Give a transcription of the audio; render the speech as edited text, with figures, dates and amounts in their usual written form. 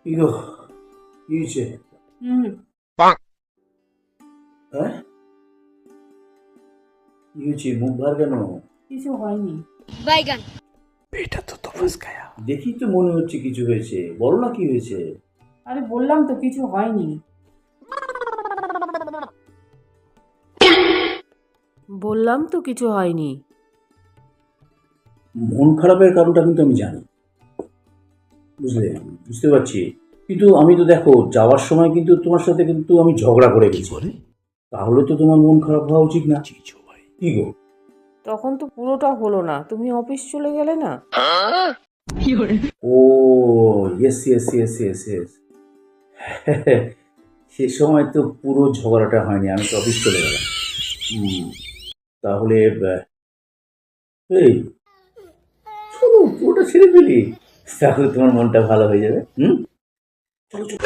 Ego কি হয়েছে? হুম। হ্যাঁ, কি হয়েছে? মুখ ভার কেন? কিছু হয়নি। দেখি তো মনে হচ্ছে কিছু হয়েছে, বলো না কি হয়েছে। আরে বললাম তো কিছু হয়নি। বললাম তো কিছু হয়নি। মন খারাপের কারণটা কিন্তু আমি জানি, বুঝলে, বুঝতে পারছি। কিন্তু আমি তো দেখো যাওয়ার সময় কিন্তু তোমার সাথে কিন্তু আমি ঝগড়া করে গেছি, তাহলে তো তোমার মন খারাপ হওয়া উচিত না। কি গো? তখন তো পুরোটা হলো না, তুমি অফিস চলে গেলে না। ও, yes yes yes yes yes. সে সময় তো পুরো ঝগড়াটা হয়নি, আমি তো অফিস চলে গেলাম। হুম, তাহলে এই চলো পুরোটা ছেড়ে ফেলি, তাহলে তোমার মনটা ভালো হয়ে যাবে। হুম, চলো চলো।